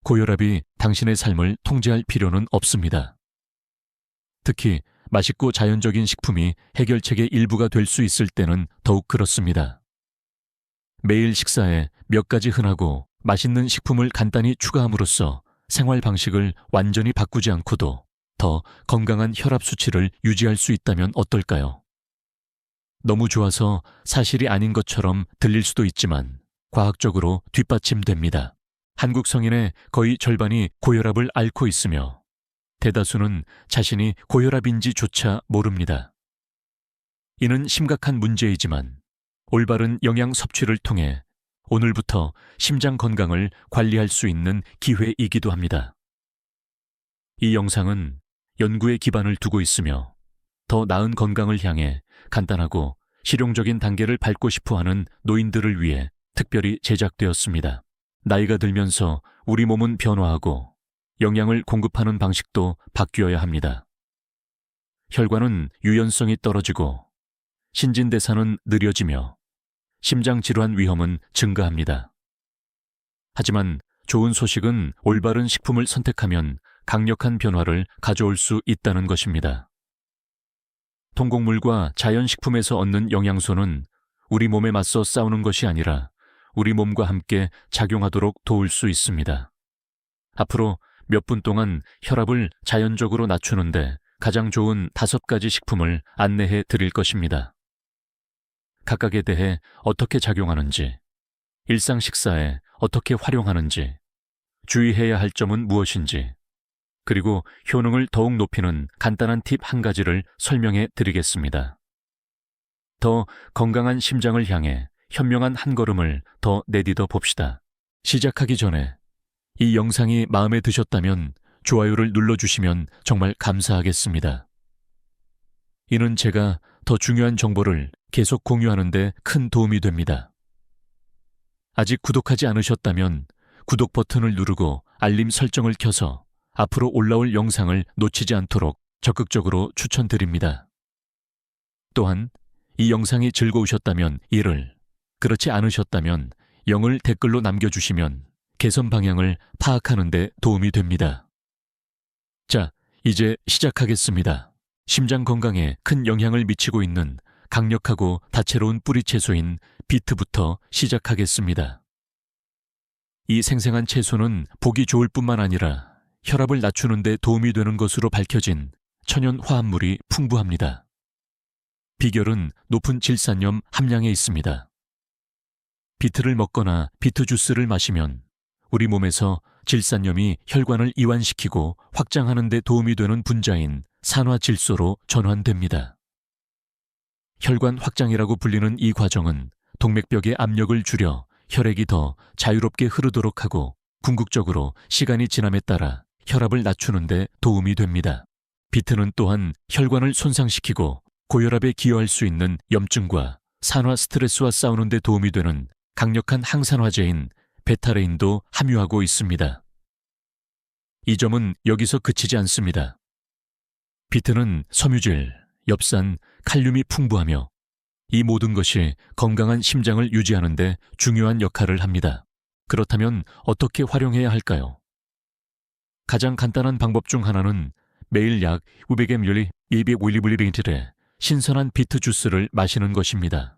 고혈압이 당신의 삶을 통제할 필요는 없습니다. 특히 맛있고 자연적인 식품이 해결책의 일부가 될 수 있을 때는 더욱 그렇습니다. 매일 식사에 몇 가지 흔하고 맛있는 식품을 간단히 추가함으로써 생활 방식을 완전히 바꾸지 않고도 더 건강한 혈압 수치를 유지할 수 있다면 어떨까요? 너무 좋아서 사실이 아닌 것처럼 들릴 수도 있지만 과학적으로 뒷받침됩니다. 한국 성인의 거의 절반이 고혈압을 앓고 있으며 대다수는 자신이 고혈압인지조차 모릅니다. 이는 심각한 문제이지만 올바른 영양 섭취를 통해 오늘부터 심장 건강을 관리할 수 있는 기회이기도 합니다. 이 영상은 연구에 기반을 두고 있으며 더 나은 건강을 향해 간단하고 실용적인 단계를 밟고 싶어하는 노인들을 위해 특별히 제작되었습니다. 나이가 들면서 우리 몸은 변화하고 영양을 공급하는 방식도 바뀌어야 합니다. 혈관은 유연성이 떨어지고 신진대사는 느려지며 심장질환 위험은 증가합니다. 하지만 좋은 소식은 올바른 식품을 선택하면 강력한 변화를 가져올 수 있다는 것입니다. 통곡물과 자연식품에서 얻는 영양소는 우리 몸에 맞서 싸우는 것이 아니라 우리 몸과 함께 작용하도록 도울 수 있습니다. 앞으로 몇 분 동안 혈압을 자연적으로 낮추는데 가장 좋은 5가지 식품을 안내해 드릴 것입니다. 각각에 대해 어떻게 작용하는지, 일상 식사에 어떻게 활용하는지, 주의해야 할 점은 무엇인지, 그리고 효능을 더욱 높이는 간단한 팁 한 가지를 설명해 드리겠습니다. 더 건강한 심장을 향해 현명한 한 걸음을 더 내딛어 봅시다. 시작하기 전에 이 영상이 마음에 드셨다면 좋아요를 눌러주시면 정말 감사하겠습니다. 이는 제가 더 중요한 정보를 계속 공유하는 데 큰 도움이 됩니다. 아직 구독하지 않으셨다면 구독 버튼을 누르고 알림 설정을 켜서 앞으로 올라올 영상을 놓치지 않도록 적극적으로 추천드립니다. 또한 이 영상이 즐거우셨다면 1을, 그렇지 않으셨다면 0을 댓글로 남겨주시면 개선 방향을 파악하는 데 도움이 됩니다. 자, 이제 시작하겠습니다. 심장 건강에 큰 영향을 미치고 있는 강력하고 다채로운 뿌리 채소인 비트부터 시작하겠습니다. 이 생생한 채소는 보기 좋을 뿐만 아니라 혈압을 낮추는 데 도움이 되는 것으로 밝혀진 천연 화합물이 풍부합니다. 비결은 높은 질산염 함량에 있습니다. 비트를 먹거나 비트 주스를 마시면 우리 몸에서 질산염이 혈관을 이완시키고 확장하는 데 도움이 되는 분자인 산화질소로 전환됩니다. 혈관 확장이라고 불리는 이 과정은 동맥벽의 압력을 줄여 혈액이 더 자유롭게 흐르도록 하고 궁극적으로 시간이 지남에 따라 혈압을 낮추는 데 도움이 됩니다. 비트는 또한 혈관을 손상시키고 고혈압에 기여할 수 있는 염증과 산화 스트레스와 싸우는 데 도움이 되는 강력한 항산화제인 베타레인도 함유하고 있습니다. 이 점은 여기서 그치지 않습니다. 비트는 섬유질, 엽산, 칼륨이 풍부하며 이 모든 것이 건강한 심장을 유지하는 데 중요한 역할을 합니다. 그렇다면 어떻게 활용해야 할까요? 가장 간단한 방법 중 하나는 매일 약 500ml, 250ml의 신선한 비트 주스를 마시는 것입니다.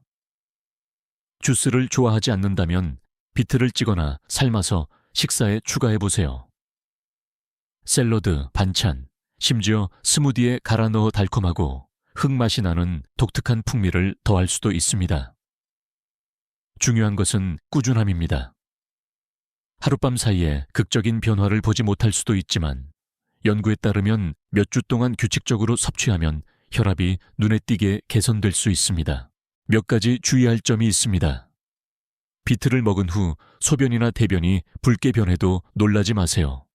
주스를 좋아하지 않는다면 비트를 찌거나 삶아서 식사에 추가해보세요. 샐러드, 반찬, 심지어 스무디에 갈아 넣어 달콤하고 흙맛이 나는 독특한 풍미를 더할 수도 있습니다. 중요한 것은 꾸준함입니다. 하룻밤 사이에 극적인 변화를 보지 못할 수도 있지만 연구에 따르면 몇 주 동안 규칙적으로 섭취하면 혈압이 눈에 띄게 개선될 수 있습니다. 몇 가지 주의할 점이 있습니다. 비트를 먹은 후 소변이나 대변이 붉게 변해도 놀라지 마세요.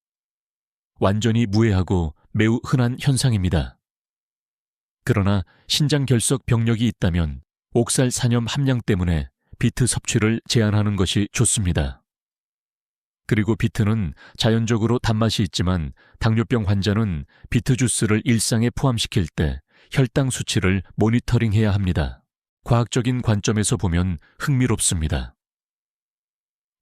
완전히 무해하고 매우 흔한 현상입니다. 그러나 신장결석 병력이 있다면 옥살산염 함량 때문에 비트 섭취를 제한하는 것이 좋습니다. 그리고 비트는 자연적으로 단맛이 있지만 당뇨병 환자는 비트 주스를 일상에 포함시킬 때 혈당 수치를 모니터링해야 합니다. 과학적인 관점에서 보면 흥미롭습니다.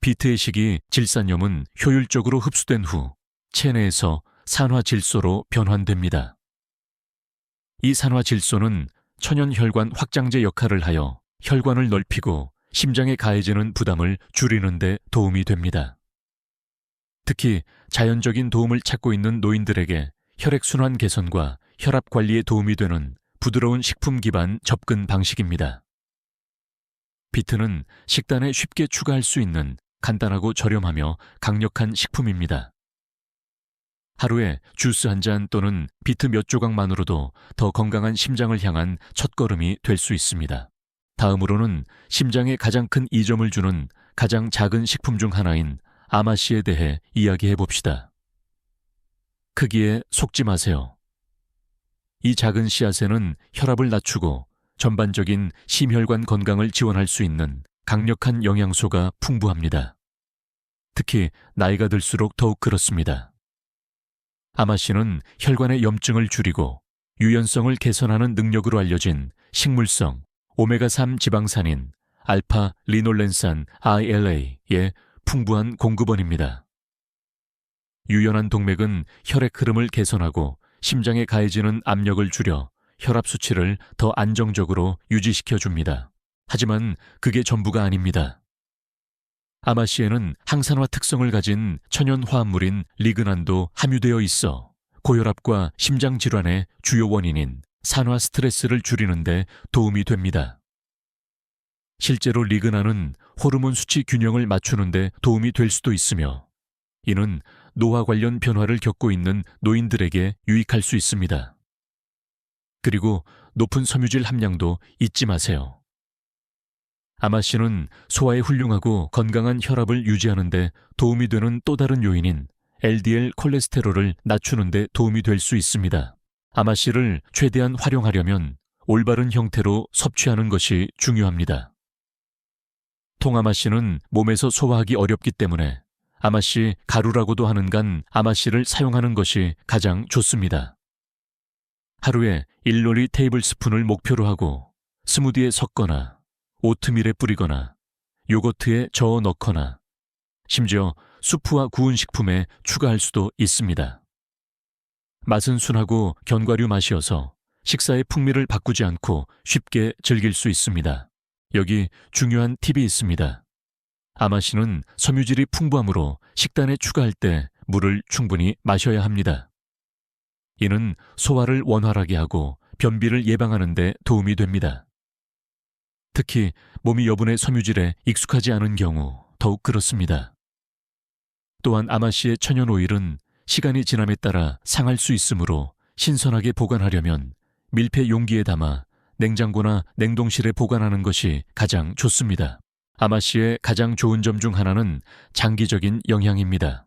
비트의 식이 질산염은 효율적으로 흡수된 후 체내에서 산화질소로 변환됩니다. 이 산화질소는 천연혈관 확장제 역할을 하여 혈관을 넓히고 심장에 가해지는 부담을 줄이는 데 도움이 됩니다. 특히 자연적인 도움을 찾고 있는 노인들에게 혈액순환 개선과 혈압 관리에 도움이 되는 부드러운 식품 기반 접근 방식입니다. 비트는 식단에 쉽게 추가할 수 있는 간단하고 저렴하며 강력한 식품입니다. 하루에 주스 한 잔 또는 비트 몇 조각만으로도 더 건강한 심장을 향한 첫걸음이 될 수 있습니다. 다음으로는 심장에 가장 큰 이점을 주는 가장 작은 식품 중 하나인 아마씨에 대해 이야기해 봅시다. 크기에 속지 마세요. 이 작은 씨앗에는 혈압을 낮추고 전반적인 심혈관 건강을 지원할 수 있는 강력한 영양소가 풍부합니다. 특히 나이가 들수록 더욱 그렇습니다. 아마씨는 혈관의 염증을 줄이고 유연성을 개선하는 능력으로 알려진 식물성 오메가3 지방산인 알파 리놀렌산 ILA의 풍부한 공급원입니다. 유연한 동맥은 혈액 흐름을 개선하고 심장에 가해지는 압력을 줄여 혈압 수치를 더 안정적으로 유지시켜줍니다. 하지만 그게 전부가 아닙니다. 아마씨에는 항산화 특성을 가진 천연 화합물인 리그난도 함유되어 있어 고혈압과 심장질환의 주요 원인인 산화 스트레스를 줄이는 데 도움이 됩니다. 실제로 리그난은 호르몬 수치 균형을 맞추는 데 도움이 될 수도 있으며 이는 노화 관련 변화를 겪고 있는 노인들에게 유익할 수 있습니다. 그리고 높은 섬유질 함량도 잊지 마세요. 아마씨는 소화에 훌륭하고 건강한 혈압을 유지하는 데 도움이 되는 또 다른 요인인 LDL 콜레스테롤을 낮추는 데 도움이 될 수 있습니다. 아마씨를 최대한 활용하려면 올바른 형태로 섭취하는 것이 중요합니다. 통아마씨는 몸에서 소화하기 어렵기 때문에 아마씨 가루라고도 하는 간 아마씨를 사용하는 것이 가장 좋습니다. 하루에 1놀이 테이블 스푼을 목표로 하고 스무디에 섞거나 오트밀에 뿌리거나 요거트에 저어 넣거나 심지어 수프와 구운 식품에 추가할 수도 있습니다. 맛은 순하고 견과류 맛이어서 식사의 풍미를 바꾸지 않고 쉽게 즐길 수 있습니다. 여기 중요한 팁이 있습니다. 아마씨는 섬유질이 풍부하므로 식단에 추가할 때 물을 충분히 마셔야 합니다. 이는 소화를 원활하게 하고 변비를 예방하는 데 도움이 됩니다. 특히 몸이 여분의 섬유질에 익숙하지 않은 경우 더욱 그렇습니다. 또한 아마씨의 천연 오일은 시간이 지남에 따라 상할 수 있으므로 신선하게 보관하려면 밀폐 용기에 담아 냉장고나 냉동실에 보관하는 것이 가장 좋습니다. 아마씨의 가장 좋은 점 중 하나는 장기적인 영향입니다.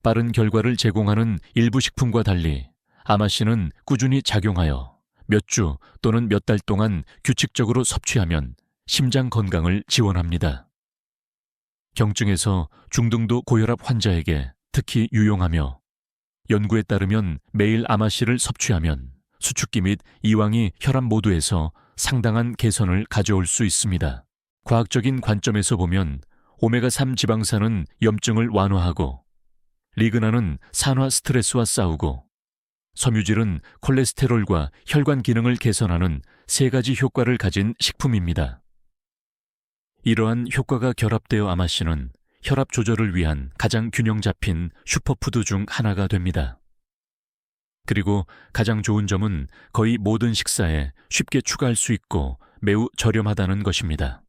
빠른 결과를 제공하는 일부 식품과 달리 아마씨는 꾸준히 작용하여 몇 주 또는 몇 달 동안 규칙적으로 섭취하면 심장 건강을 지원합니다. 경증에서 중등도 고혈압 환자에게 특히 유용하며 연구에 따르면 매일 아마씨를 섭취하면 수축기 및 이왕이 혈압 모두에서 상당한 개선을 가져올 수 있습니다. 과학적인 관점에서 보면 오메가3 지방산은 염증을 완화하고 리그난은 산화 스트레스와 싸우고 섬유질은 콜레스테롤과 혈관 기능을 개선하는 세 가지 효과를 가진 식품입니다. 이러한 효과가 결합되어 아마씨는 혈압 조절을 위한 가장 균형 잡힌 슈퍼푸드 중 하나가 됩니다. 그리고 가장 좋은 점은 거의 모든 식사에 쉽게 추가할 수 있고 매우 저렴하다는 것입니다.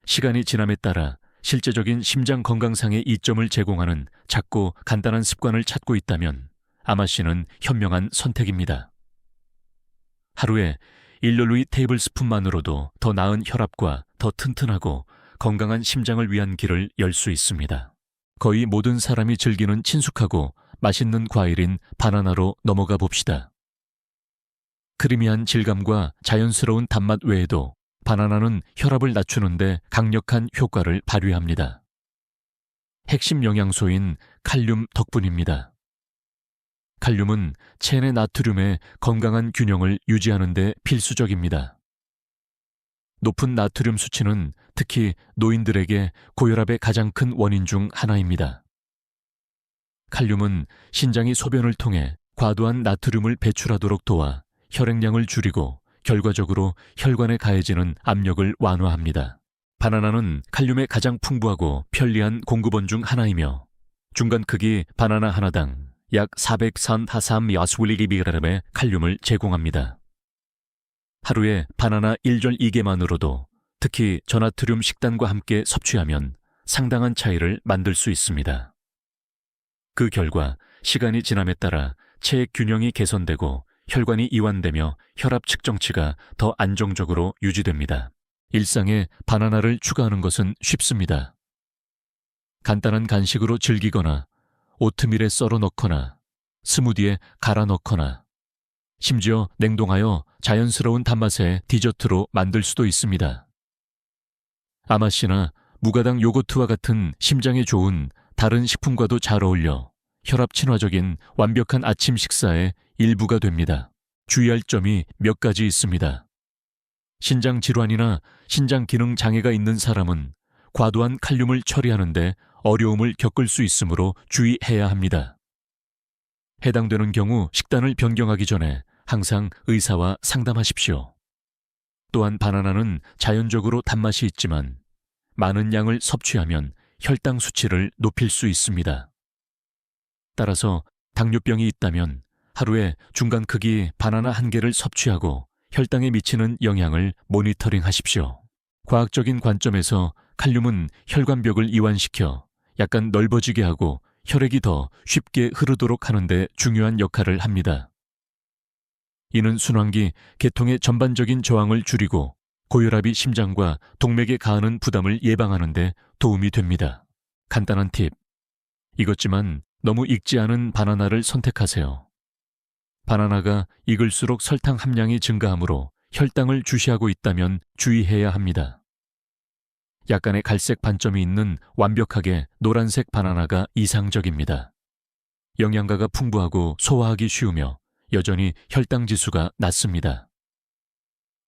시간이 지남에 따라 실제적인 심장 건강상의 이점을 제공하는 작고 간단한 습관을 찾고 있다면 아마씨는 현명한 선택입니다. 하루에 1놀이 테이블 스푼만으로도 더 나은 혈압과 더 튼튼하고 건강한 심장을 위한 길을 열 수 있습니다. 거의 모든 사람이 즐기는 친숙하고 맛있는 과일인 바나나로 넘어가 봅시다. 크리미한 질감과 자연스러운 단맛 외에도 바나나는 혈압을 낮추는 데 강력한 효과를 발휘합니다. 핵심 영양소인 칼륨 덕분입니다. 칼륨은 체내 나트륨의 건강한 균형을 유지하는 데 필수적입니다. 높은 나트륨 수치는 특히 노인들에게 고혈압의 가장 큰 원인 중 하나입니다. 칼륨은 신장이 소변을 통해 과도한 나트륨을 배출하도록 도와 혈액량을 줄이고 결과적으로 혈관에 가해지는 압력을 완화합니다. 바나나는 칼륨의 가장 풍부하고 편리한 공급원 중 하나이며 중간 크기 바나나 하나당 약 434mg의 칼륨을 제공합니다. 하루에 바나나 1절 2개만으로도 특히 저나트륨 식단과 함께 섭취하면 상당한 차이를 만들 수 있습니다. 그 결과 시간이 지남에 따라 체액 균형이 개선되고 혈관이 이완되며 혈압 측정치가 더 안정적으로 유지됩니다. 일상에 바나나를 추가하는 것은 쉽습니다. 간단한 간식으로 즐기거나 오트밀에 썰어 넣거나 스무디에 갈아 넣거나 심지어 냉동하여 자연스러운 단맛의 디저트로 만들 수도 있습니다. 아마씨나 무가당 요거트와 같은 심장에 좋은 다른 식품과도 잘 어울려 혈압 친화적인 완벽한 아침 식사의 일부가 됩니다. 주의할 점이 몇 가지 있습니다. 신장 질환이나 신장 기능 장애가 있는 사람은 과도한 칼륨을 처리하는데 어려움을 겪을 수 있으므로 주의해야 합니다. 해당되는 경우 식단을 변경하기 전에 항상 의사와 상담하십시오. 또한 바나나는 자연적으로 단맛이 있지만 많은 양을 섭취하면 혈당 수치를 높일 수 있습니다. 따라서 당뇨병이 있다면 하루에 중간 크기 바나나 1개를 섭취하고 혈당에 미치는 영향을 모니터링 하십시오. 과학적인 관점에서 칼륨은 혈관벽을 이완시켜 약간 넓어지게 하고 혈액이 더 쉽게 흐르도록 하는 데 중요한 역할을 합니다. 이는 순환기, 계통의 전반적인 저항을 줄이고 고혈압이 심장과 동맥에 가하는 부담을 예방하는 데 도움이 됩니다. 간단한 팁. 익었지만 너무 익지 않은 바나나를 선택하세요. 바나나가 익을수록 설탕 함량이 증가하므로 혈당을 주시하고 있다면 주의해야 합니다. 약간의 갈색 반점이 있는 완벽하게 노란색 바나나가 이상적입니다. 영양가가 풍부하고 소화하기 쉬우며 여전히 혈당 지수가 낮습니다.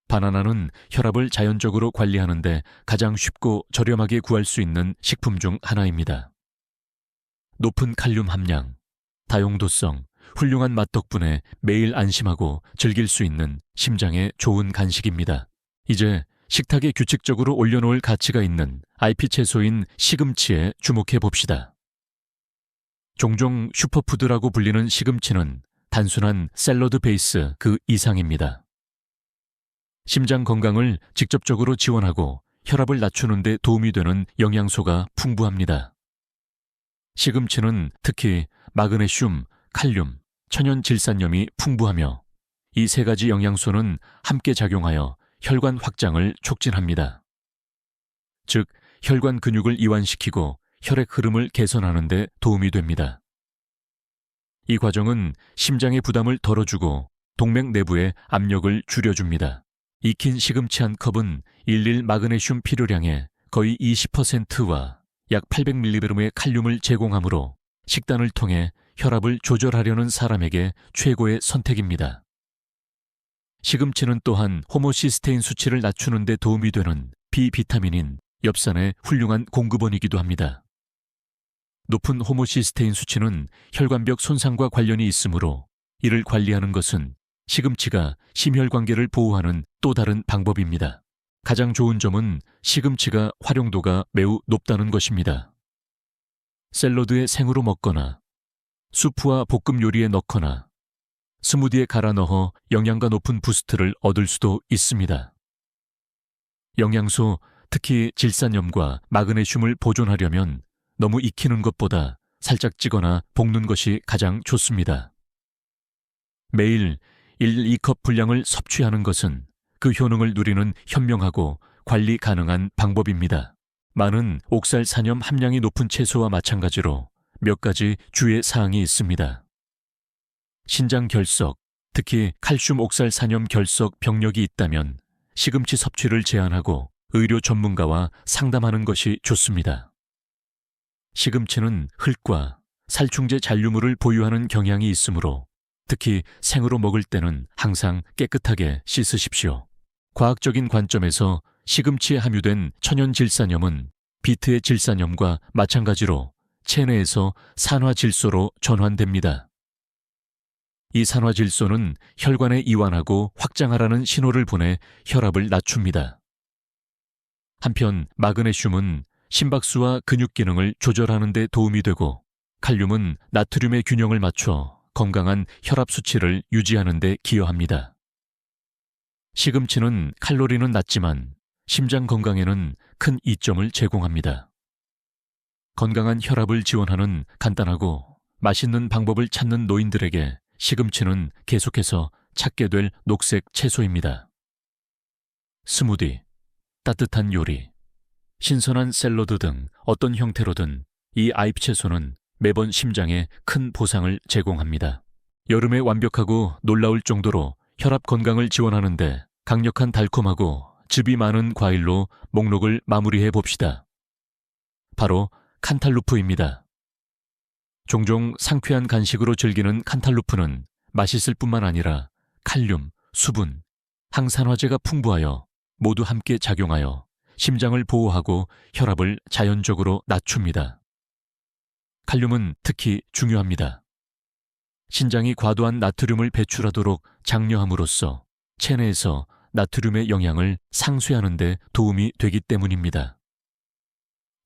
바나나는 혈압을 자연적으로 관리하는 데 가장 쉽고 저렴하게 구할 수 있는 식품 중 하나입니다. 높은 칼륨 함량, 다용도성, 훌륭한 맛 덕분에 매일 안심하고 즐길 수 있는 심장에 좋은 간식입니다. 이제 식탁에 규칙적으로 올려놓을 가치가 있는 IP 채소인 시금치에 주목해 봅시다. 종종 슈퍼푸드라고 불리는 시금치는 단순한 샐러드 베이스 그 이상입니다. 심장 건강을 직접적으로 지원하고 혈압을 낮추는 데 도움이 되는 영양소가 풍부합니다. 시금치는 특히 마그네슘, 칼륨, 천연 질산염이 풍부하며 이 세 가지 영양소는 함께 작용하여 혈관 확장을 촉진합니다. 즉, 혈관 근육을 이완시키고 혈액 흐름을 개선하는 데 도움이 됩니다. 이 과정은 심장의 부담을 덜어주고 동맥 내부의 압력을 줄여줍니다. 익힌 시금치 한 컵은 일일 마그네슘 필요량의 거의 20%와 약 800mg의 칼륨을 제공하므로 식단을 통해 혈압을 조절하려는 사람에게 최고의 선택입니다. 시금치는 또한 호모시스테인 수치를 낮추는 데 도움이 되는 비비타민인 엽산의 훌륭한 공급원이기도 합니다. 높은 호모시스테인 수치는 혈관벽 손상과 관련이 있으므로 이를 관리하는 것은 시금치가 심혈관계를 보호하는 또 다른 방법입니다. 가장 좋은 점은 시금치가 활용도가 매우 높다는 것입니다. 샐러드에 생으로 먹거나 수프와 볶음 요리에 넣거나 스무디에 갈아 넣어 영양가 높은 부스트를 얻을 수도 있습니다. 영양소, 특히 질산염과 마그네슘을 보존하려면 너무 익히는 것보다 살짝 찌거나 볶는 것이 가장 좋습니다. 매일 1-2컵 분량을 섭취하는 것은 그 효능을 누리는 현명하고 관리 가능한 방법입니다. 많은 옥살산염 함량이 높은 채소와 마찬가지로 몇 가지 주의 사항이 있습니다. 신장 결석, 특히 칼슘 옥살산염 결석 병력이 있다면 시금치 섭취를 제한하고 의료 전문가와 상담하는 것이 좋습니다. 시금치는 흙과 살충제 잔류물을 보유하는 경향이 있으므로 특히 생으로 먹을 때는 항상 깨끗하게 씻으십시오. 과학적인 관점에서 시금치에 함유된 천연 질산염은 비트의 질산염과 마찬가지로 체내에서 산화질소로 전환됩니다. 이 산화질소는 혈관에 이완하고 확장하라는 신호를 보내 혈압을 낮춥니다. 한편 마그네슘은 심박수와 근육 기능을 조절하는 데 도움이 되고, 칼륨은 나트륨의 균형을 맞춰 건강한 혈압 수치를 유지하는 데 기여합니다. 시금치는 칼로리는 낮지만 심장 건강에는 큰 이점을 제공합니다. 건강한 혈압을 지원하는 간단하고 맛있는 방법을 찾는 노인들에게 시금치는 계속해서 찾게 될 녹색 채소입니다. 스무디, 따뜻한 요리, 신선한 샐러드 등 어떤 형태로든 이 아잎 채소는 매번 심장에 큰 보상을 제공합니다. 여름에 완벽하고 놀라울 정도로 혈압 건강을 지원하는데 강력한 달콤하고 즙이 많은 과일로 목록을 마무리해 봅시다. 바로 칸탈루프입니다. 종종 상쾌한 간식으로 즐기는 칸탈루프는 맛있을 뿐만 아니라 칼륨, 수분, 항산화제가 풍부하여 모두 함께 작용하여 심장을 보호하고 혈압을 자연적으로 낮춥니다. 칼륨은 특히 중요합니다. 신장이 과도한 나트륨을 배출하도록 장려함으로써 체내에서 나트륨의 영향을 상쇄하는 데 도움이 되기 때문입니다.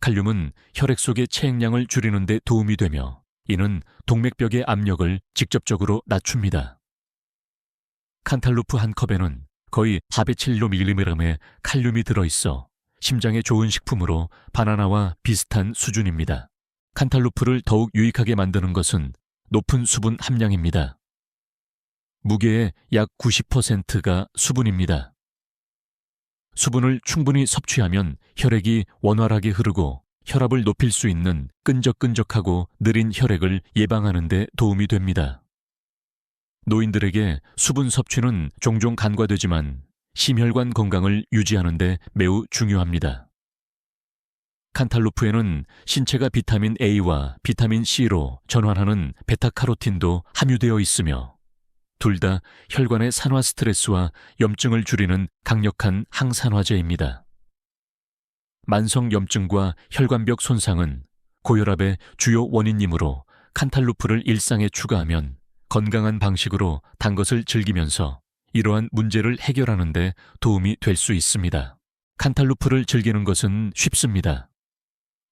칼륨은 혈액 속의 체액량을 줄이는 데 도움이 되며, 이는 동맥벽의 압력을 직접적으로 낮춥니다. 칸탈루프 한 컵에는 거의 407mg의 칼륨이 들어있어 심장에 좋은 식품으로 바나나와 비슷한 수준입니다. 칸탈루프를 더욱 유익하게 만드는 것은 높은 수분 함량입니다. 무게의 약 90%가 수분입니다. 수분을 충분히 섭취하면 혈액이 원활하게 흐르고 혈압을 높일 수 있는 끈적끈적하고 느린 혈액을 예방하는 데 도움이 됩니다. 노인들에게 수분 섭취는 종종 간과되지만 심혈관 건강을 유지하는 데 매우 중요합니다. 칸탈루프에는 신체가 비타민 A와 비타민 C로 전환하는 베타카로틴도 함유되어 있으며, 둘 다 혈관의 산화 스트레스와 염증을 줄이는 강력한 항산화제입니다. 만성 염증과 혈관벽 손상은 고혈압의 주요 원인이므로 칸탈루프를 일상에 추가하면 건강한 방식으로 단 것을 즐기면서 이러한 문제를 해결하는 데 도움이 될 수 있습니다. 칸탈루프를 즐기는 것은 쉽습니다.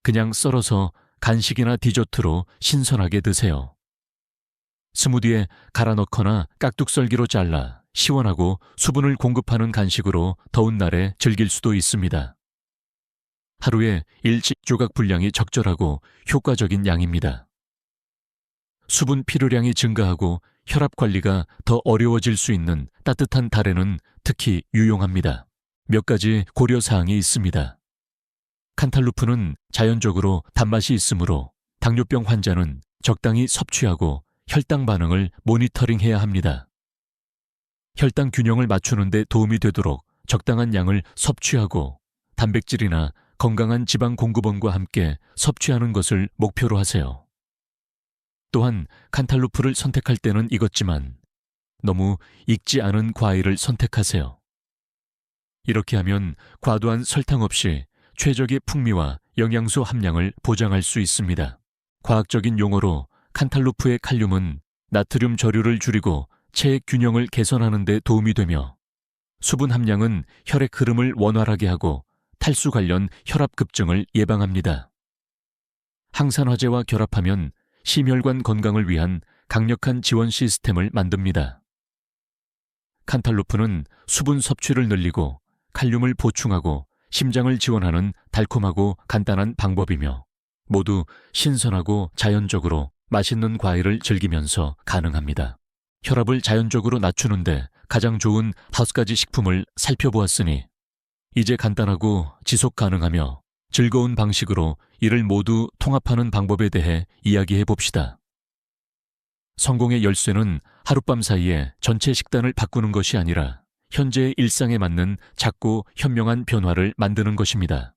그냥 썰어서 간식이나 디저트로 신선하게 드세요. 스무디에 갈아 넣거나 깍둑썰기로 잘라 시원하고 수분을 공급하는 간식으로 더운 날에 즐길 수도 있습니다. 하루에 1조각 분량이 적절하고 효과적인 양입니다. 수분 필요량이 증가하고 혈압 관리가 더 어려워질 수 있는 따뜻한 달에는 특히 유용합니다. 몇 가지 고려사항이 있습니다. 칸탈루프는 자연적으로 단맛이 있으므로 당뇨병 환자는 적당히 섭취하고 혈당 반응을 모니터링해야 합니다. 혈당 균형을 맞추는 데 도움이 되도록 적당한 양을 섭취하고 단백질이나 건강한 지방 공급원과 함께 섭취하는 것을 목표로 하세요. 또한 칸탈루프를 선택할 때는 익었지만 너무 익지 않은 과일을 선택하세요. 이렇게 하면 과도한 설탕 없이 최적의 풍미와 영양소 함량을 보장할 수 있습니다. 과학적인 용어로 칸탈루프의 칼륨은 나트륨 저류를 줄이고 체액 균형을 개선하는 데 도움이 되며, 수분 함량은 혈액 흐름을 원활하게 하고 탈수 관련 혈압 급증을 예방합니다. 항산화제와 결합하면 심혈관 건강을 위한 강력한 지원 시스템을 만듭니다. 칸탈루프는 수분 섭취를 늘리고 칼륨을 보충하고 심장을 지원하는 달콤하고 간단한 방법이며, 모두 신선하고 자연적으로 맛있는 과일을 즐기면서 가능합니다. 혈압을 자연적으로 낮추는데 가장 좋은 5가지 식품을 살펴보았으니, 이제 간단하고 지속 가능하며 즐거운 방식으로 이를 모두 통합하는 방법에 대해 이야기해 봅시다. 성공의 열쇠는 하룻밤 사이에 전체 식단을 바꾸는 것이 아니라 현재의 일상에 맞는 작고 현명한 변화를 만드는 것입니다.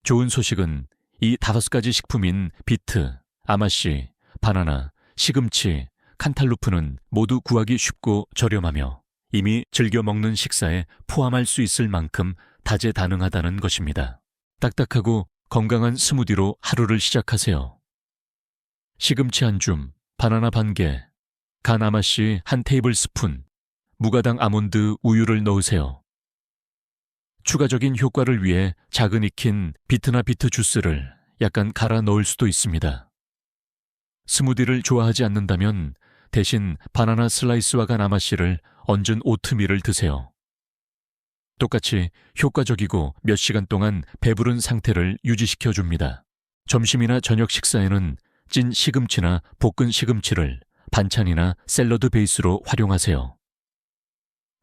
좋은 소식은 이 5가지 식품인 비트, 아마씨, 바나나, 시금치, 칸탈루프는 모두 구하기 쉽고 저렴하며 이미 즐겨 먹는 식사에 포함할 수 있을 만큼 다재다능하다는 것입니다. 딱딱하고 건강한 스무디로 하루를 시작하세요. 시금치 한 줌, 바나나 반 개, 간 아마씨 한 테이블스푼, 무가당 아몬드 우유를 넣으세요. 추가적인 효과를 위해 작은 익힌 비트나 비트 주스를 약간 갈아 넣을 수도 있습니다. 스무디를 좋아하지 않는다면 대신 바나나 슬라이스와 간 아마씨를 얹은 오트밀을 드세요. 똑같이 효과적이고 몇 시간 동안 배부른 상태를 유지시켜 줍니다. 점심이나 저녁 식사에는 찐 시금치나 볶은 시금치를 반찬이나 샐러드 베이스로 활용하세요.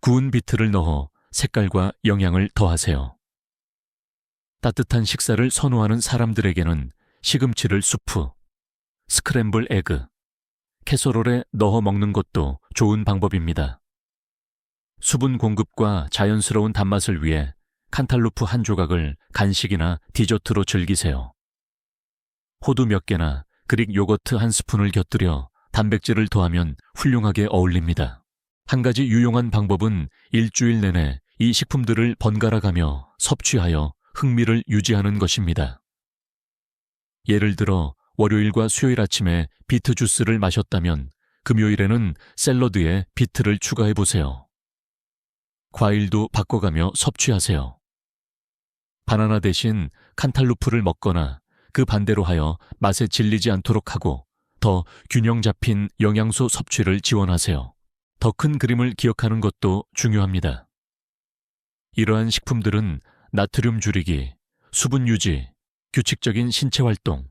구운 비트를 넣어 색깔과 영양을 더하세요. 따뜻한 식사를 선호하는 사람들에게는 시금치를 수프, 스크램블 에그, 캐서롤에 넣어 먹는 것도 좋은 방법입니다. 수분 공급과 자연스러운 단맛을 위해 칸탈루프 한 조각을 간식이나 디저트로 즐기세요. 호두 몇 개나 그릭 요거트 한 스푼을 곁들여 단백질을 더하면 훌륭하게 어울립니다. 한 가지 유용한 방법은 일주일 내내 이 식품들을 번갈아 가며 섭취하여 흥미를 유지하는 것입니다. 예를 들어 월요일과 수요일 아침에 비트 주스를 마셨다면 금요일에는 샐러드에 비트를 추가해 보세요. 과일도 바꿔가며 섭취하세요. 바나나 대신 칸탈루프를 먹거나 그 반대로 하여 맛에 질리지 않도록 하고 더 균형 잡힌 영양소 섭취를 지원하세요. 더 큰 그림을 기억하는 것도 중요합니다. 이러한 식품들은 나트륨 줄이기, 수분 유지, 규칙적인 신체 활동,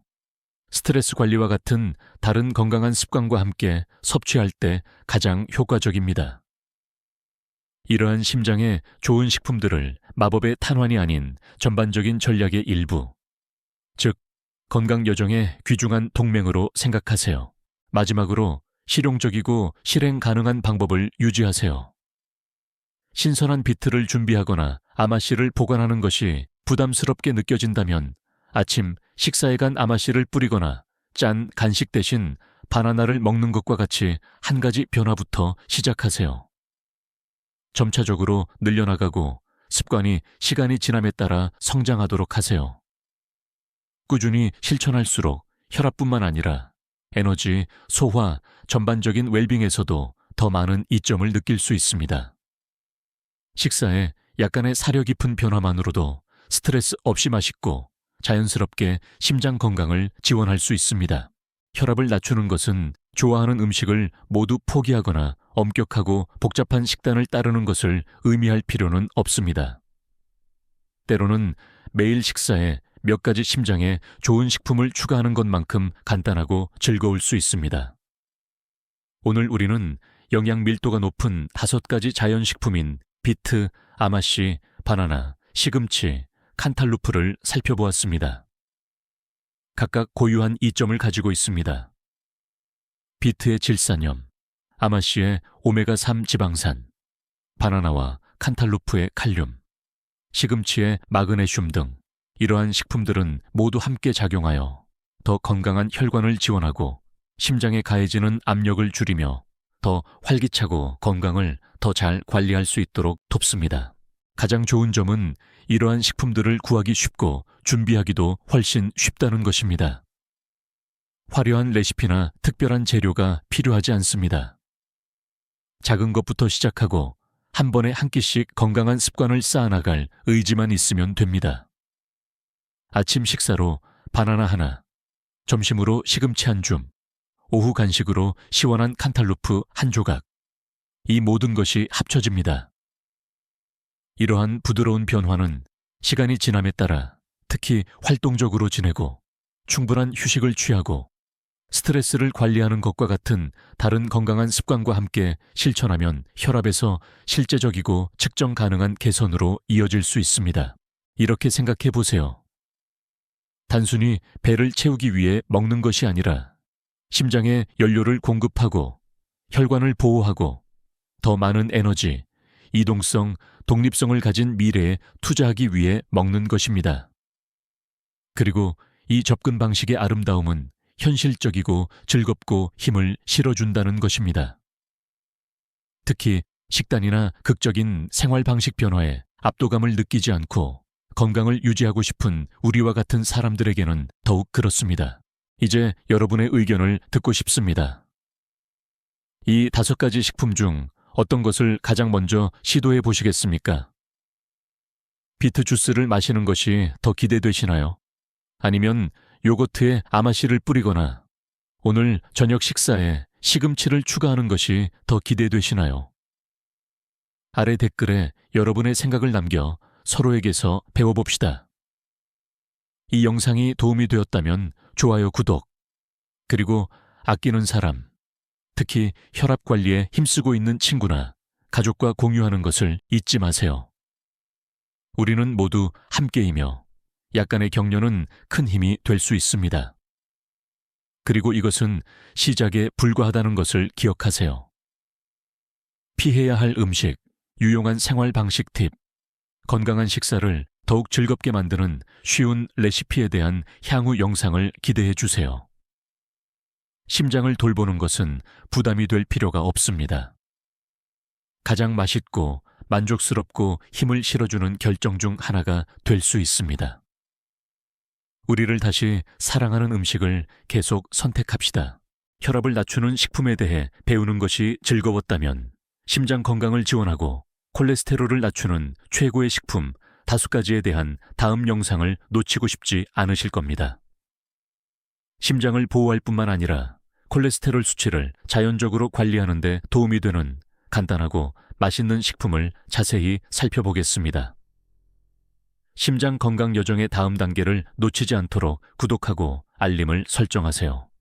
스트레스 관리와 같은 다른 건강한 습관과 함께 섭취할 때 가장 효과적입니다. 이러한 심장에 좋은 식품들을 마법의 탄환이 아닌 전반적인 전략의 일부, 즉 건강 여정의 귀중한 동맹으로 생각하세요. 마지막으로 실용적이고 실행 가능한 방법을 유지하세요. 신선한 비트를 준비하거나 아마씨를 보관하는 것이 부담스럽게 느껴진다면 아침 식사에 간 아마씨를 뿌리거나 짠 간식 대신 바나나를 먹는 것과 같이 한 가지 변화부터 시작하세요. 점차적으로 늘려나가고 습관이 시간이 지남에 따라 성장하도록 하세요. 꾸준히 실천할수록 혈압뿐만 아니라 에너지, 소화, 전반적인 웰빙에서도 더 많은 이점을 느낄 수 있습니다. 식사에 약간의 사려 깊은 변화만으로도 스트레스 없이 맛있고 자연스럽게 심장 건강을 지원할 수 있습니다. 혈압을 낮추는 것은 좋아하는 음식을 모두 포기하거나 엄격하고 복잡한 식단을 따르는 것을 의미할 필요는 없습니다. 때로는 매일 식사에 몇 가지 심장에 좋은 식품을 추가하는 것만큼 간단하고 즐거울 수 있습니다. 오늘 우리는 영양 밀도가 높은 5가지 자연식품인 비트, 아마씨, 바나나, 시금치, 칸탈루프를 살펴보았습니다. 각각 고유한 이점을 가지고 있습니다. 비트의 질산염, 아마씨의 오메가3 지방산, 바나나와 칸탈루프의 칼륨, 시금치의 마그네슘 등 이러한 식품들은 모두 함께 작용하여 더 건강한 혈관을 지원하고 심장에 가해지는 압력을 줄이며 더 활기차고 건강을 더 잘 관리할 수 있도록 돕습니다. 가장 좋은 점은 이러한 식품들을 구하기 쉽고 준비하기도 훨씬 쉽다는 것입니다. 화려한 레시피나 특별한 재료가 필요하지 않습니다. 작은 것부터 시작하고 한 번에 한 끼씩 건강한 습관을 쌓아나갈 의지만 있으면 됩니다. 아침 식사로 바나나 하나, 점심으로 시금치 한 줌, 오후 간식으로 시원한 칸탈루프 한 조각. 이 모든 것이 합쳐집니다. 이러한 부드러운 변화는 시간이 지남에 따라 특히 활동적으로 지내고 충분한 휴식을 취하고 스트레스를 관리하는 것과 같은 다른 건강한 습관과 함께 실천하면 혈압에서 실제적이고 측정 가능한 개선으로 이어질 수 있습니다. 이렇게 생각해 보세요. 단순히 배를 채우기 위해 먹는 것이 아니라 심장에 연료를 공급하고 혈관을 보호하고 더 많은 에너지, 이동성, 독립성을 가진 미래에 투자하기 위해 먹는 것입니다. 그리고 이 접근 방식의 아름다움은 현실적이고 즐겁고 힘을 실어준다는 것입니다. 특히 식단이나 극적인 생활 방식 변화에 압도감을 느끼지 않고 건강을 유지하고 싶은 우리와 같은 사람들에게는 더욱 그렇습니다. 이제 여러분의 의견을 듣고 싶습니다. 이 5가지 식품 중 어떤 것을 가장 먼저 시도해 보시겠습니까? 비트 주스를 마시는 것이 더 기대되시나요? 아니면 요거트에 아마씨를 뿌리거나 오늘 저녁 식사에 시금치를 추가하는 것이 더 기대되시나요? 아래 댓글에 여러분의 생각을 남겨 서로에게서 배워봅시다. 이 영상이 도움이 되었다면 좋아요, 구독, 그리고 아끼는 사람, 특히 혈압 관리에 힘쓰고 있는 친구나 가족과 공유하는 것을 잊지 마세요. 우리는 모두 함께이며 약간의 격려는 큰 힘이 될 수 있습니다. 그리고 이것은 시작에 불과하다는 것을 기억하세요. 피해야 할 음식, 유용한 생활 방식 팁, 건강한 식사를 더욱 즐겁게 만드는 쉬운 레시피에 대한 향후 영상을 기대해 주세요. 심장을 돌보는 것은 부담이 될 필요가 없습니다. 가장 맛있고 만족스럽고 힘을 실어주는 결정 중 하나가 될 수 있습니다. 우리를 다시 사랑하는 음식을 계속 선택합시다. 혈압을 낮추는 식품에 대해 배우는 것이 즐거웠다면 심장 건강을 지원하고 콜레스테롤을 낮추는 최고의 식품 5가지에 대한 다음 영상을 놓치고 싶지 않으실 겁니다. 심장을 보호할 뿐만 아니라 콜레스테롤 수치를 자연적으로 관리하는 데 도움이 되는 간단하고 맛있는 식품을 자세히 살펴보겠습니다. 심장 건강 여정의 다음 단계를 놓치지 않도록 구독하고 알림을 설정하세요.